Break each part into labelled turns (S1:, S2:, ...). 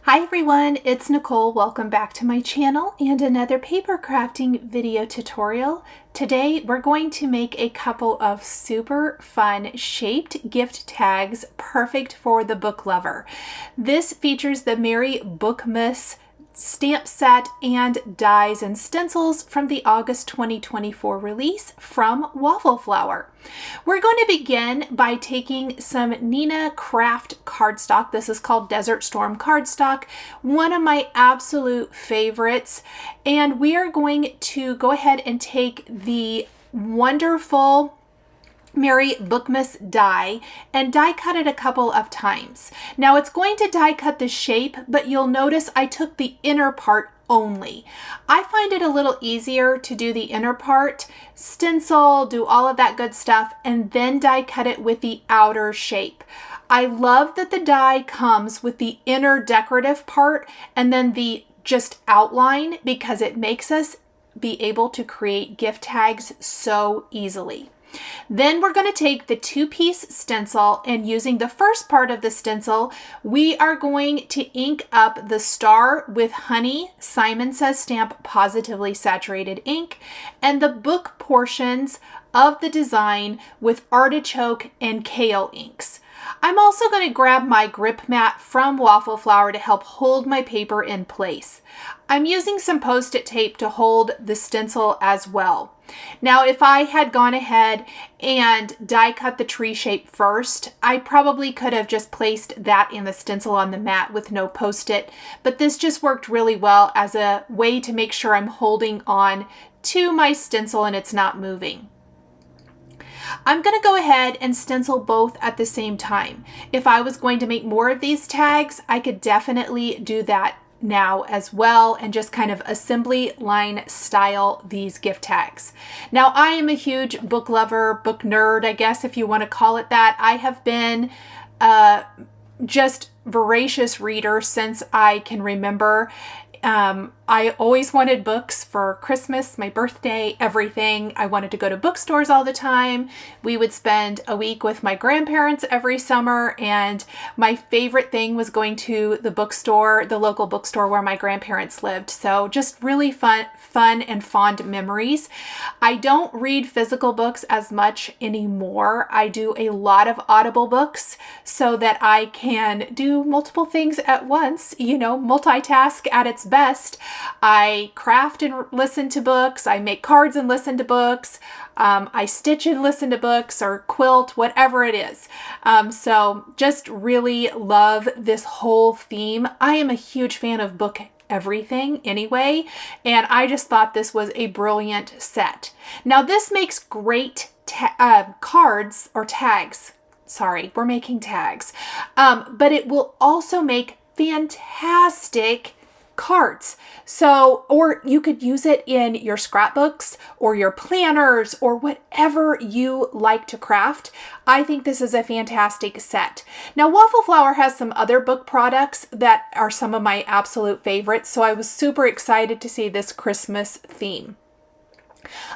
S1: Hi everyone, it's Nicole. Welcome back to my channel and another paper crafting video tutorial. Today we're going to make a couple of super fun shaped gift tags perfect for the book lover. This features the Merry Bookmas stamp set and dies and stencils from the August 2024 release from Waffle Flower. We're going to begin by taking some Nina Craft cardstock. This is called Desert Storm cardstock, one of my absolute favorites. And we are going to go ahead and take the wonderful Merry Bookmas die and die cut it a couple of times. Now it's going to die cut the shape, but you'll notice I took the inner part only. I find it a little easier to do the inner part, stencil, do all of that good stuff, and then die cut it with the outer shape. I love that the die comes with the inner decorative part and then the just outline because it makes us be able to create gift tags so easily. Then we're going to take the two-piece stencil, and using the first part of the stencil, we are going to ink up the star with Honey Simon Says Stamp Positively Saturated ink and the book portions of the design with Artichoke and Kale inks. I'm also going to grab my grip mat from Waffle Flower to help hold my paper in place. I'm using some Post-it tape to hold the stencil as well. Now, if I had gone ahead and die cut the tree shape first, I probably could have just placed that in the stencil on the mat with no Post-it, but this just worked really well as a way to make sure I'm holding on to my stencil and it's not moving. I'm going to go ahead and stencil both at the same time. If I was going to make more of these tags, I could definitely do that now as well and just kind of assembly line style these gift tags. Now, I am a huge book lover, book nerd, I guess if you want to call it that. I have been just voracious reader since I can remember. I always wanted books for Christmas, my birthday, everything. I wanted to go to bookstores all the time. We would spend a week with my grandparents every summer, and my favorite thing was going to the bookstore, the local bookstore where my grandparents lived. So just really fun and fond memories. I don't read physical books as much anymore. I do a lot of Audible books so that I can do multiple things at once, multitask at its best. I craft and listen to books. I make cards and listen to books. I stitch and listen to books or quilt, whatever it is. So just really love this whole theme. I am a huge fan of book everything anyway, and I just thought this was a brilliant set. Now this makes great cards or tags. Sorry, we're making tags. But it will also make fantastic cards. So, or you could use it in your scrapbooks or your planners or whatever you like to craft. I think this is a fantastic set. Now, Waffle Flower has some other book products that are some of my absolute favorites, so I was super excited to see this Christmas theme.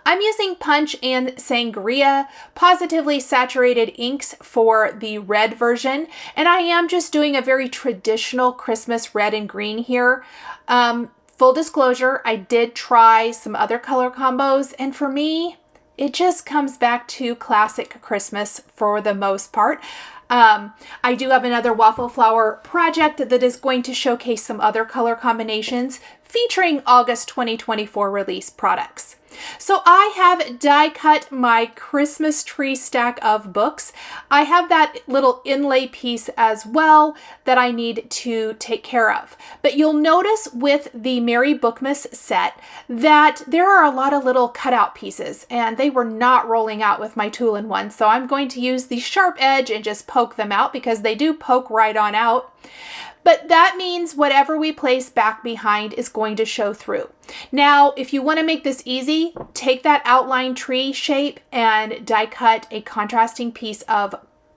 S1: I'm using Punch and Sangria Positively Saturated inks for the red version, and I am just doing a very traditional Christmas red and green here. Full disclosure, I did try some other color combos, and for me, it just comes back to classic Christmas for the most part. I do have another Waffle Flower project that is going to showcase some other color combinations featuring August 2024 release products. So I have die cut my Christmas tree stack of books. I have that little inlay piece as well that I need to take care of. But you'll notice with the Merry Bookmas set that there are a lot of little cutout pieces, and they were not rolling out with my Tool-in-One. So I'm going to use the sharp edge and just poke them out because they do poke right on out. But that means whatever we place back behind is going to show through. Now, if you want to make this easy, take that outline tree shape and die cut a contrasting piece of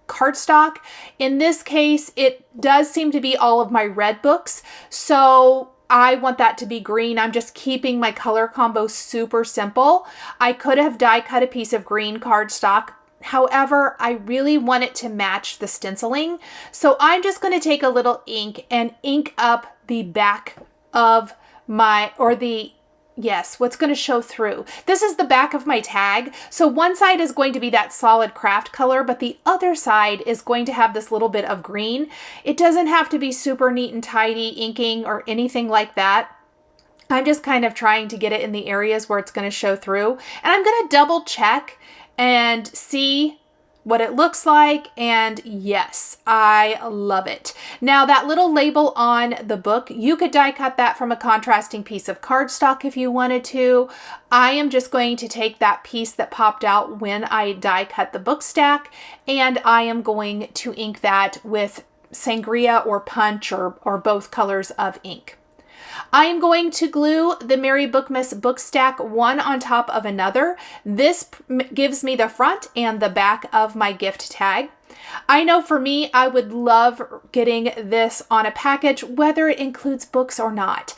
S1: cardstock. In this case, it does seem to be all of my red books, so I want that to be green. I'm just keeping my color combo super simple. I could have die cut a piece of green cardstock, However, I really want it to match the stenciling. So I'm just going to take a little ink and ink up the back of my, or the, yes, what's going to show through. This is the back of my tag. So one side is going to be that solid craft color, but the other side is going to have this little bit of green. It doesn't have to be super neat and tidy inking or anything like that. I'm just kind of trying to get it in the areas where it's going to show through. And I'm going to double check and see what it looks like. And yes, I love it. Now that little label on the book, you could die cut that from a contrasting piece of cardstock if you wanted to. I am just going to take that piece that popped out when I die cut the book stack, and I am going to ink that with sangria or punch or both colors of ink. I am going to glue the Mary Bookmas book stack one on top of another. This gives me the front and the back of my gift tag. I know for me, I would love getting this on a package, whether it includes books or not.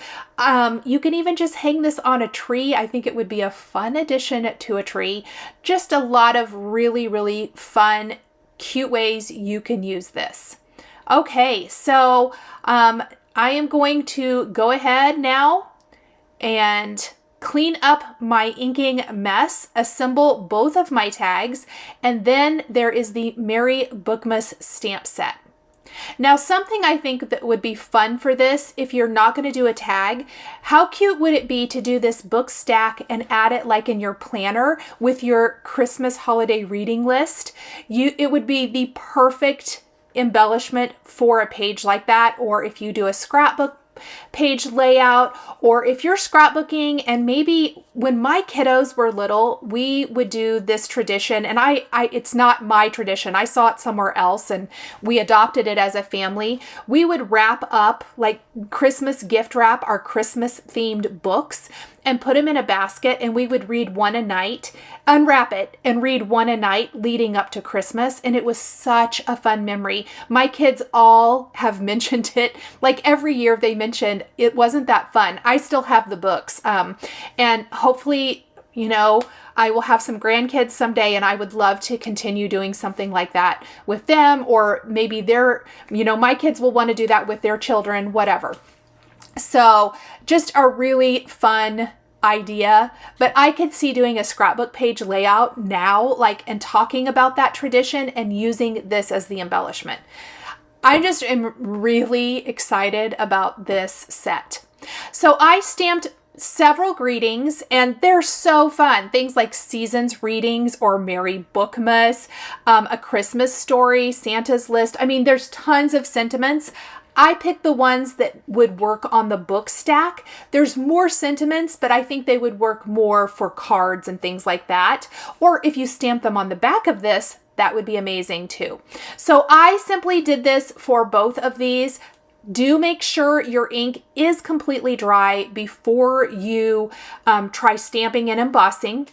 S1: You can even just hang this on a tree. I think it would be a fun addition to a tree. Just a lot of really, really fun, cute ways you can use this. Okay, so I am going to go ahead now and clean up my inking mess, assemble both of my tags, and then there is the Mary Bookmas stamp set. Now, something I think that would be fun for this, if you're not going to do a tag, how cute would it be to do this book stack and add it like in your planner with your Christmas holiday reading list? It would be the perfect embellishment for a page like that, or if you do a scrapbook page layout, or if you're scrapbooking. And maybe when my kiddos were little, we would do this tradition, and it's not my tradition. I saw it somewhere else and we adopted it as a family. We would wrap up, like Christmas gift wrap, our Christmas themed books and put them in a basket, and we would read one a night, unwrap it and read one a night leading up to Christmas. And it was such a fun memory. My kids all have mentioned it. Like every year they mentioned it wasn't that fun. I still have the books. And hopefully, I will have some grandkids someday, and I would love to continue doing something like that with them, or maybe my kids will want to do that with their children, whatever. So just a really fun idea, but I could see doing a scrapbook page layout now, and talking about that tradition and using this as the embellishment. I just am really excited about this set. So I stamped several greetings, and they're so fun. Things like seasons readings or Mary Bookmas, a Christmas story, Santa's list. I mean, there's tons of sentiments. I picked the ones that would work on the book stack. There's more sentiments, but I think they would work more for cards and things like that. Or if you stamp them on the back of this, that would be amazing too. So I simply did this for both of these. Do make sure your ink is completely dry before you try stamping and embossing.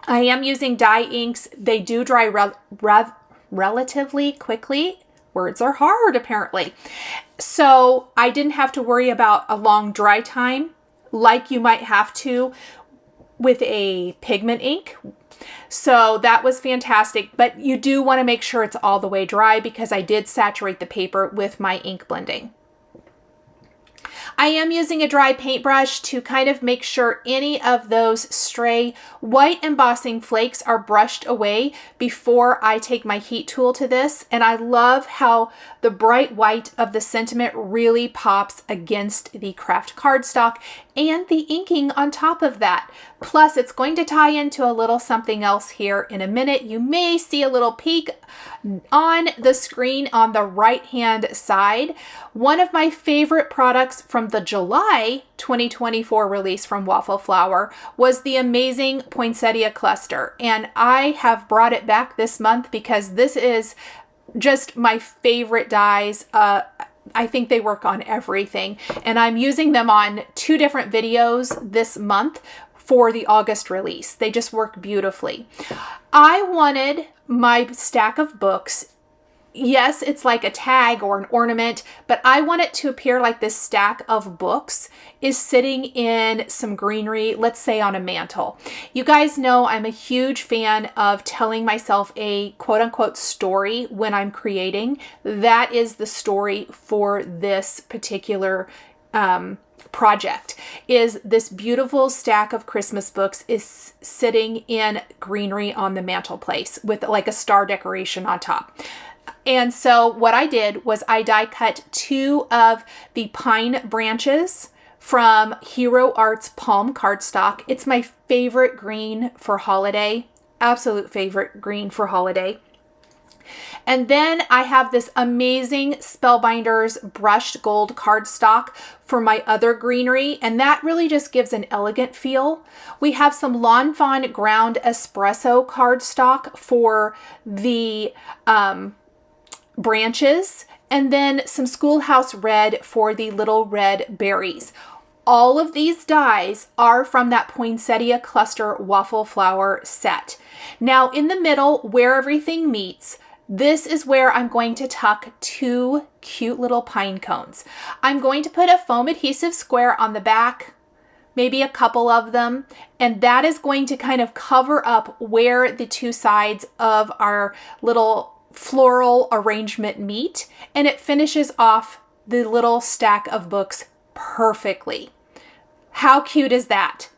S1: I am using dye inks. They do dry relatively quickly. Words are hard, apparently. So I didn't have to worry about a long dry time like you might have to with a pigment ink. So that was fantastic, but you do want to make sure it's all the way dry because I did saturate the paper with my ink blending. I am using a dry paintbrush to kind of make sure any of those stray white embossing flakes are brushed away before I take my heat tool to this. And I love how the bright white of the sentiment really pops against the craft cardstock and the inking on top of that. Plus, it's going to tie into a little something else here in a minute. You may see a little peek on the screen on the right-hand side. One of my favorite products from the July 2024 release from Waffle Flower was the amazing Poinsettia Cluster. And I have brought it back this month because this is just my favorite dies. I think they work on everything, and I'm using them on 2 different videos this month for the August release. They just work beautifully. I wanted my stack of books yes, it's like a tag or an ornament, but I want it to appear like this stack of books is sitting in some greenery, let's say on a mantle. You guys know I'm a huge fan of telling myself a quote unquote story when I'm creating. That is the story for this particular project. Is this beautiful stack of Christmas books is sitting in greenery on the mantelpiece with like a star decoration on top. And so what I did was I die cut 2 of the pine branches from Hero Art's palm cardstock. It's my favorite green for holiday, absolute favorite green for holiday. And then I have this amazing Spellbinders brushed gold cardstock for my other greenery, and that really just gives an elegant feel. We have some Lawn Fawn ground espresso cardstock for the branches, and then some Schoolhouse Red for the little red berries. All of these dies are from that Poinsettia Cluster Waffle Flower set. Now in the middle, where everything meets, this is where I'm going to tuck 2 cute little pine cones. I'm going to put a foam adhesive square on the back, maybe a couple of them, and that is going to kind of cover up where the 2 sides of our little floral arrangement meet, and it finishes off the little stack of books perfectly. How cute is that?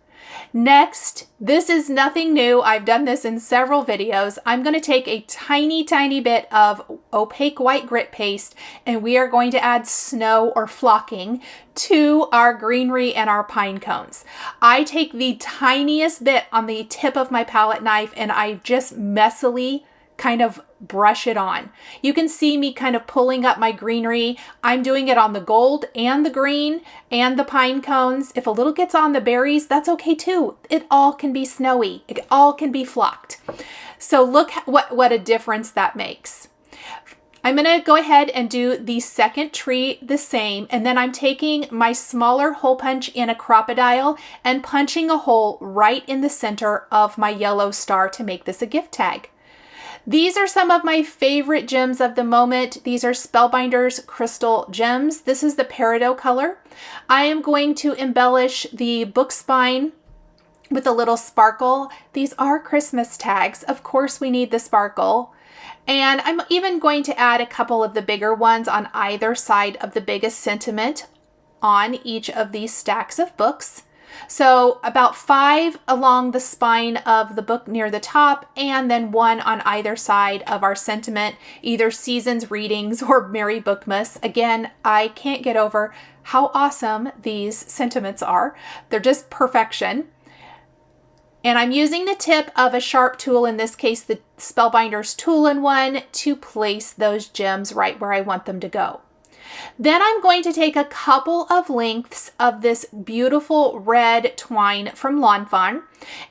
S1: Next, this is nothing new. I've done this in several videos. I'm going to take a tiny, tiny bit of opaque white grit paste, and we are going to add snow or flocking to our greenery and our pine cones. I take the tiniest bit on the tip of my palette knife, and I just messily kind of brush it on. You can see me kind of pulling up my greenery. I'm doing it on the gold and the green and the pine cones. If a little gets on the berries, that's okay too. It all can be snowy. It all can be flocked. So look what a difference that makes. I'm going to go ahead and do the second tree the same, and then I'm taking my smaller hole punch in a crocodile and punching a hole right in the center of my yellow star to make this a gift tag. These are some of my favorite gems of the moment. These are Spellbinders Crystal Gems. This is the peridot color. I am going to embellish the book spine with a little sparkle. These are Christmas tags. Of course we need the sparkle. And I'm even going to add a couple of the bigger ones on either side of the biggest sentiment on each of these stacks of books. So about 5 along the spine of the book near the top, and then 1 on either side of our sentiment, either seasons, readings, or Merry Bookmas. Again, I can't get over how awesome these sentiments are. They're just perfection. And I'm using the tip of a sharp tool, in this case the Spellbinders Tool-in-One, to place those gems right where I want them to go. Then I'm going to take a couple of lengths of this beautiful red twine from Lawn Fawn,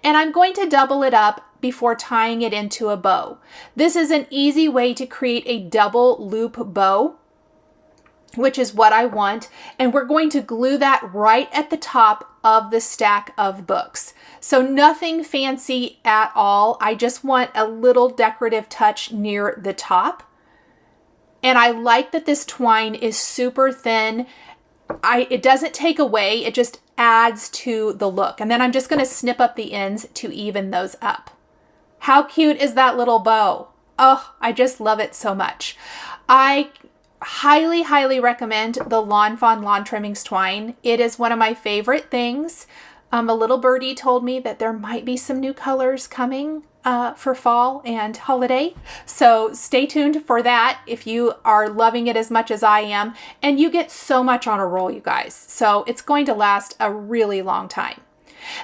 S1: and I'm going to double it up before tying it into a bow. This is an easy way to create a double loop bow, which is what I want, and we're going to glue that right at the top of the stack of books. So nothing fancy at all. I just want a little decorative touch near the top. And I like that this twine is super thin. It doesn't take away, it just adds to the look. And then I'm just going to snip up the ends to even those up. How cute is that little bow? Oh, I just love it so much. I highly, highly recommend the Lawn Fawn Lawn Trimmings twine. It is one of my favorite things. A little birdie told me that there might be some new colors coming for fall and holiday. So stay tuned for that if you are loving it as much as I am. And you get so much on a roll, you guys. So it's going to last a really long time.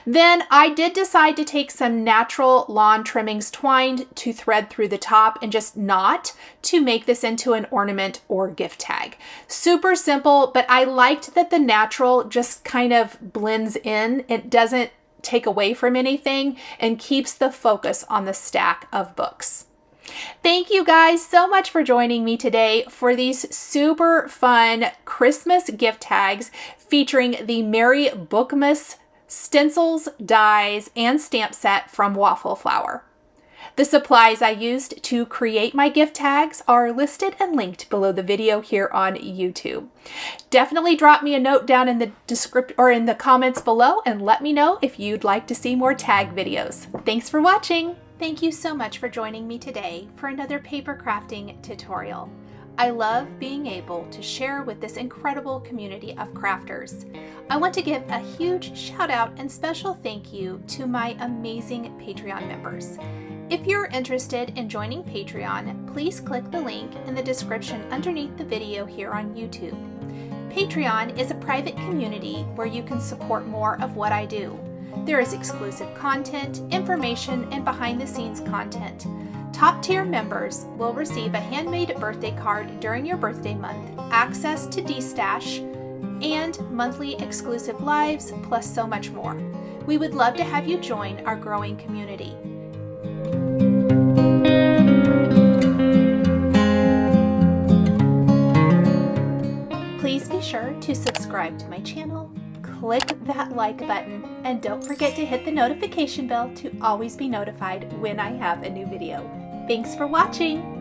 S1: Then I did decide to take some natural lawn trimmings twined to thread through the top and just knot to make this into an ornament or gift tag. Super simple, but I liked that the natural just kind of blends in. It doesn't take away from anything and keeps the focus on the stack of books. Thank you guys so much for joining me today for these super fun Christmas gift tags featuring the Merry Bookmas stencils, dies, and stamp set from Waffle Flower. The supplies I used to create my gift tags are listed and linked below the video here on YouTube. Definitely drop me a note down in the description or in the comments below and let me know if you'd like to see more tag videos. Thanks for watching. Thank you so much for joining me today for another paper crafting tutorial. I love being able to share with this incredible community of crafters. I want to give a huge shout out and special thank you to my amazing Patreon members. If you're interested in joining Patreon, please click the link in the description underneath the video here on YouTube. Patreon is a private community where you can support more of what I do. There is exclusive content, information, and behind-the-scenes content. Top-tier members will receive a handmade birthday card during your birthday month, access to D-Stash, and monthly exclusive lives, plus so much more. We would love to have you join our growing community. Please be sure to subscribe to my channel, click that like button, and don't forget to hit the notification bell to always be notified when I have a new video. Thanks for watching!